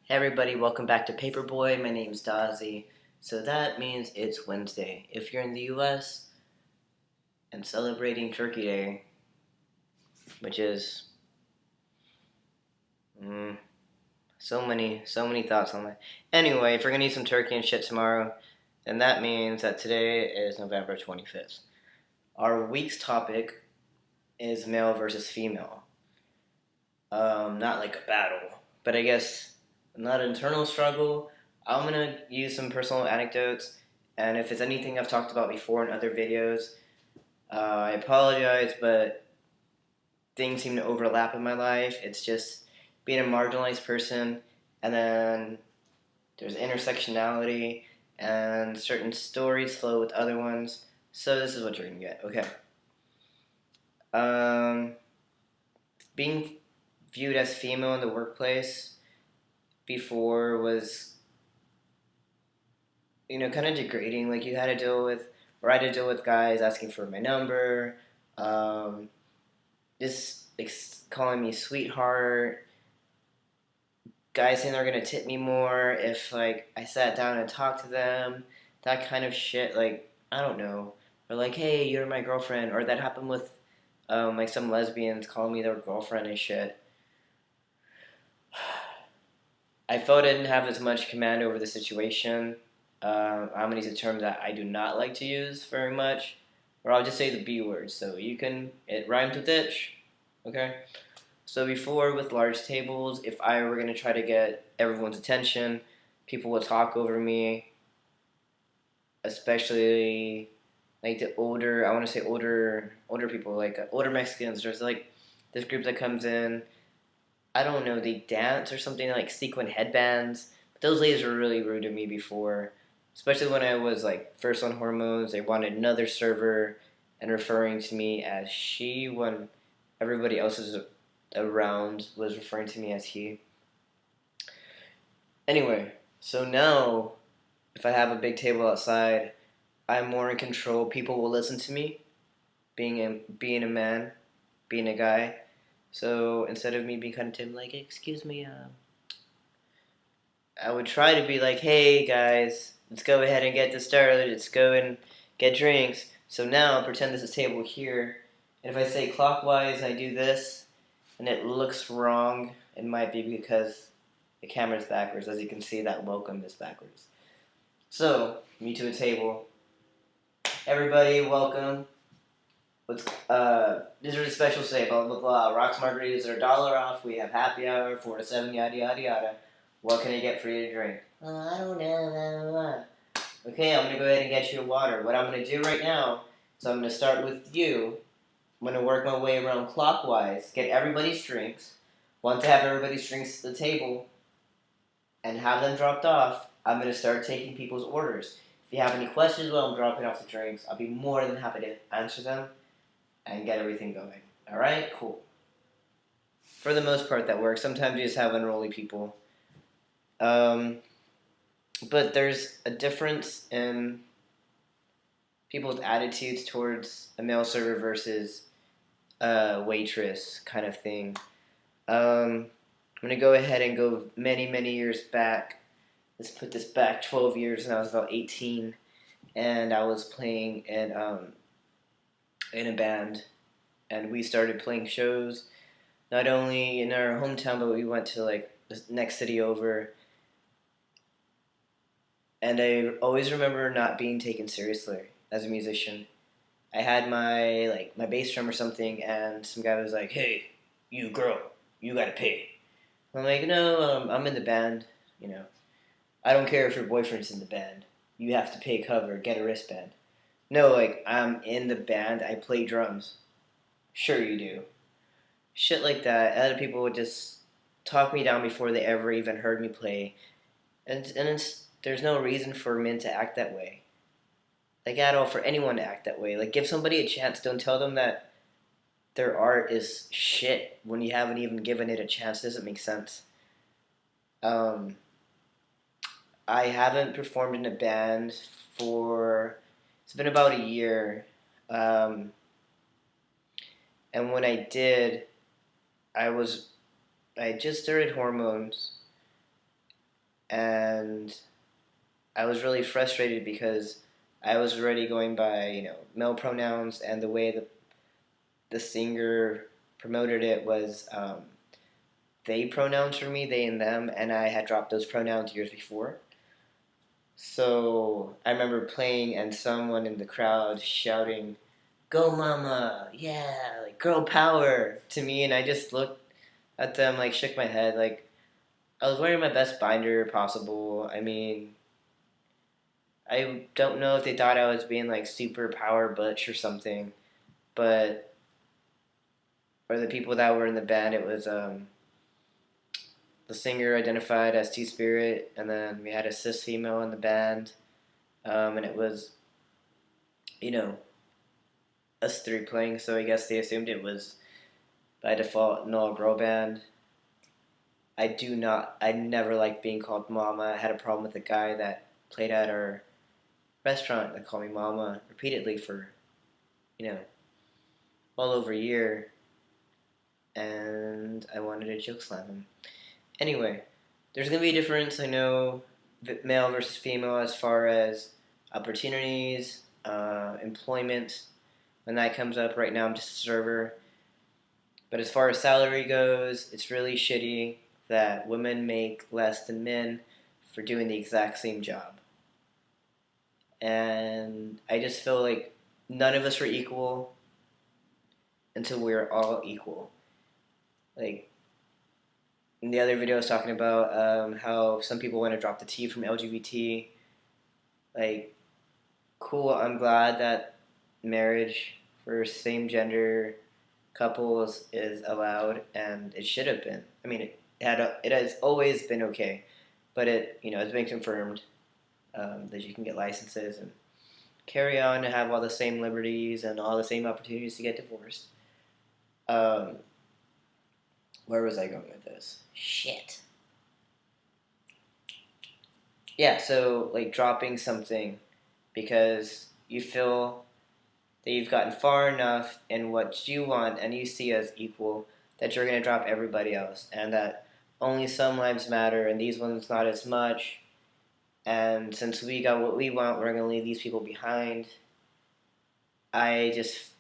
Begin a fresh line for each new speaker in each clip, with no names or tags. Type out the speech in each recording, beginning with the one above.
Hey everybody, welcome back to Paperboy. My name's Dahzi. So that means it's Wednesday. If you're in the US and celebrating Turkey Day, which is mm, so many thoughts on that. Anyway, if we're gonna eat some turkey and shit tomorrow, then that means that today is November 25th. Our week's topic is male versus female. Not like a battle, but I guess not an internal struggle. I'm gonna use some personal anecdotes, and if it's anything I've talked about before in other videos, I apologize, but things seem to overlap in my life. It's just being a marginalized person, and then there's intersectionality, and certain stories flow with other ones. So this is what you're gonna get. Okay. Um, Being viewed as female in the workplace before was, kind of degrading. Like you had to deal with, or I had to deal with guys asking for my number, um, just like calling me sweetheart, guys saying they're gonna tip me more if like I sat down and talked to them, that kind of shit. Like I don't know, or like hey, you're my girlfriend, or that happened with like some lesbians calling me their girlfriend and shit. I felt I didn't have as much command over the situation. I'm gonna use a term that I do not like to use very much, or I'll just say the B word. So it rhymes with itch. Okay. So before with large tables, if I were gonna try to get everyone's attention, people would talk over me, especially like the older. I want to say older people, like older Mexicans. There's like this group that comes in. I don't know, they dance or something like sequin headbands. But those ladies were really rude to me before, especially when I was like first on hormones. They wanted another server and referring to me as she when everybody else is around was referring to me as he. Anyway, so now if I have a big table outside, I'm more in control. People will listen to me, being a man, being a guy. So instead of me being kind of timid, like, excuse me, I would try to be like, hey guys, let's go ahead and get this started. Let's go and get drinks. So now pretend this is table here, and if I say clockwise, I do this, and it looks wrong. It might be because the camera's backwards. As you can see, that welcome is backwards. So me to a table. Everybody, welcome. This is a special say, blah blah blah. Rocks margaritas are $1 off. We have happy hour 4 to 7, yada yada yada. What can I get for you to drink? I don't know. Blah, blah, blah. Okay, I'm gonna go ahead and get you a water. What I'm gonna do right now is I'm gonna start with you. I'm gonna work my way around clockwise, get everybody's drinks. Once I have everybody's drinks at the table and have them dropped off, I'm gonna start taking people's orders. If you have any questions while I'm dropping off the drinks, I'll be more than happy to answer them and get everything going. All right, cool. For the most part, that works. Sometimes you just have unruly people. Um, but there's a difference in people's attitudes towards a male server versus a waitress kind of thing. I'm gonna go ahead and go many years back. Let's put this back 12 years, and I was about 18, and I was playing in a band, and we started playing shows not only in our hometown, but we went to like the next city over. And I always remember not being taken seriously as a musician. I had my bass drum or something, and some guy was like, "Hey, you girl, you gotta pay." I'm like, "No, I'm in the band. You know, I don't care if your boyfriend's in the band. You have to pay cover, get a wristband." No, like I'm in the band. I play drums. Sure, you do. Shit like that. Other people would just talk me down before they ever even heard me play, there's no reason for men to act that way. Like at all, for anyone to act that way. Like give somebody a chance. Don't tell them that their art is shit when you haven't even given it a chance. Doesn't make sense. Um, I haven't performed in a band for it's been about a year, um, and when I did, I was I had just started hormones, and I was really frustrated because I was already going by, male pronouns, and the way the singer promoted it was they pronouns for me, they and them, and I had dropped those pronouns years before. So I remember playing and someone in the crowd shouting, "Go mama, yeah, like girl power" to me, and I just looked at them, like shook my head, like I was wearing my best binder possible. I mean, I don't know if they thought I was being like super power butch or something, but or the people that were in the band, it was the singer identified as Two Spirit, and then we had a cis female in the band, and it was, you know, us three playing. So I guess they assumed it was by default an all girl band. I never liked being called Mama. I had a problem with a guy that played at our restaurant that called me Mama repeatedly for, you know, well over a year, and I wanted to joke slam him. Anyway, there's gonna be a difference. I know male versus female as far as opportunities, employment. When that comes up, right now I'm just a server. But as far as salary goes, it's really shitty that women make less than men for doing the exact same job. And I just feel like none of us are equal until we're all equal. Like, in the other video, I was talking about how some people want to drop the T from LGBT. Like, cool, I'm glad that marriage for same gender couples is allowed, and it should have been. I mean, it has always been okay, but it's been confirmed that you can get licenses and carry on and have all the same liberties and all the same opportunities to get divorced. Um, where was I going with this? Shit. Yeah, so like dropping something because you feel that you've gotten far enough in what you want and you see as equal that you're going to drop everybody else, and that only some lives matter and these ones not as much. And since we got what we want, we're going to leave these people behind. I just,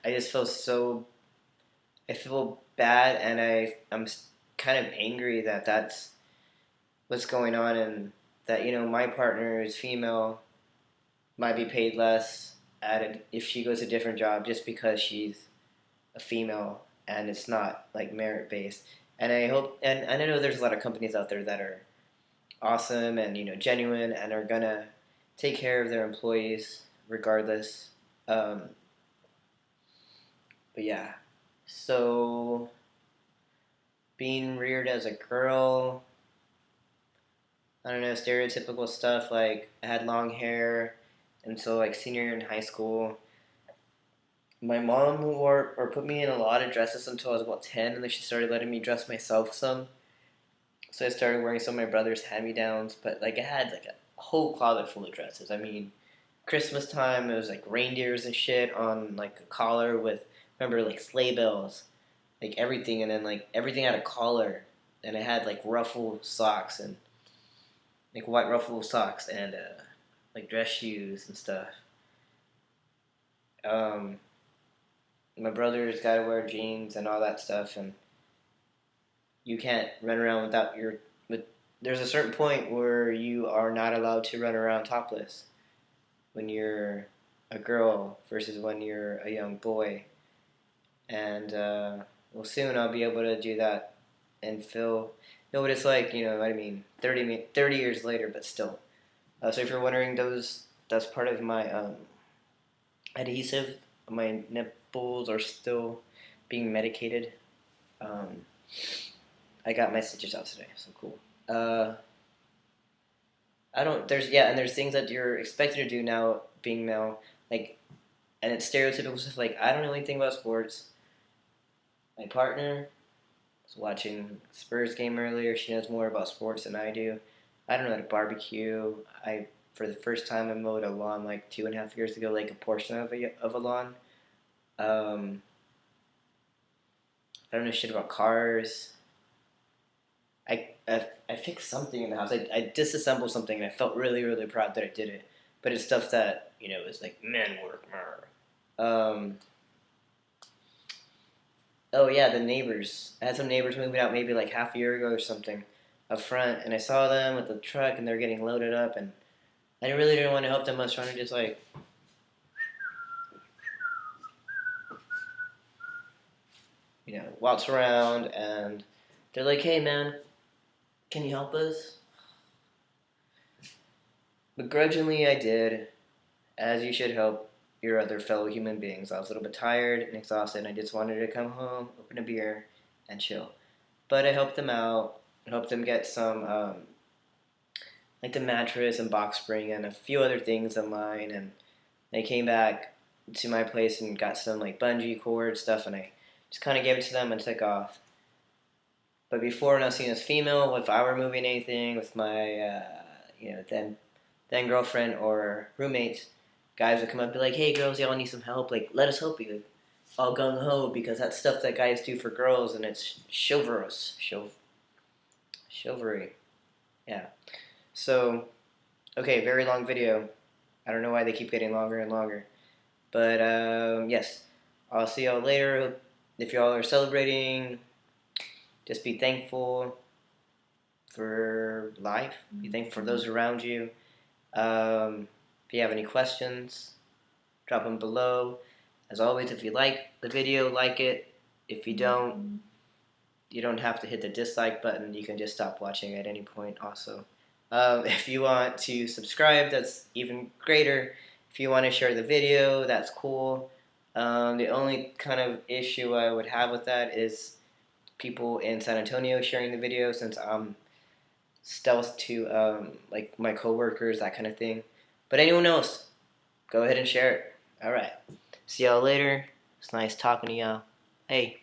I just feel so. I feel bad, and I'm kind of angry that that's what's going on, and that my partner is female, might be paid less if she goes a different job just because she's a female, and it's not like merit based. And I hope, and I know there's a lot of companies out there that are awesome and genuine and are gonna take care of their employees regardless. But yeah, so being reared as a girl, I don't know, stereotypical stuff like I had long hair until like senior year in high school. My mom wore or put me in a lot of dresses until I was about 10, and then she started letting me dress myself some. So I started wearing some of my brother's hand-me-downs, but like I had like a whole closet full of dresses. I mean, Christmas time it was like reindeers and shit on like a collar with, remember, like sleigh bells, like everything, and then like everything had a collar, and it had like ruffled socks and like white ruffled socks and like dress shoes and stuff. Um, my brother's got to wear jeans and all that stuff, and you can't run around without your. With there's a certain point where you are not allowed to run around topless when you're a girl versus when you're a young boy, and well, soon I'll be able to do that and feel know what it's like. You know what I mean? 30 years later, but still. So if you're wondering, that's part of my adhesive. My nipples are still being medicated. Um, I got my stitches out today, so cool. I don't. And there's things that you're expected to do now, being male, like, and it's stereotypical stuff. Like I don't know anything about sports. My partner was watching Spurs game earlier. She knows more about sports than I do. I don't know how to barbecue. For the first time, I mowed a lawn like 2.5 years ago, like a portion of a lawn. I don't know shit about cars. I fixed something in the house. I disassembled something, and I felt really, really proud that I did it. But it's stuff that, is like man work. Um, oh yeah, the neighbors. I had some neighbors moving out maybe like half a year ago or something up front, and I saw them with the truck, and they're getting loaded up, and I really didn't want to help them. I was trying to just like, waltz around, and they're like, "Hey man, can you help us?" Begrudgingly, I did, as you should help your other fellow human beings. I was a little bit tired and exhausted, and I just wanted to come home, open a beer, and chill. But I helped them out. I helped them get some, like the mattress and box spring and a few other things of mine. And they came back to my place and got some like bungee cord stuff, and I just kind of gave it to them and took off. But before, when I was seeing this female, if I were moving anything with my, then girlfriend or roommates, guys would come up and be like, "Hey girls, y'all need some help? Like, let us help you." All gung ho, because that's stuff that guys do for girls, and it's chivalrous, chivalry. Yeah. So, okay, very long video. I don't know why they keep getting longer and longer, but yes, I'll see y'all later. If y'all are celebrating, just be thankful for life. Be thankful for those around you. If you have any questions, drop them below. As always, if you like the video, like it. If you don't, you don't have to hit the dislike button. You can just stop watching at any point also. If you want to subscribe, that's even greater. If you want to share the video, that's cool. The only kind of issue I would have with that is people in San Antonio sharing the video, since I'm stealth to like my coworkers, that kind of thing. But anyone else, go ahead and share it. Alright. See y'all later. It's nice talking to y'all. Hey.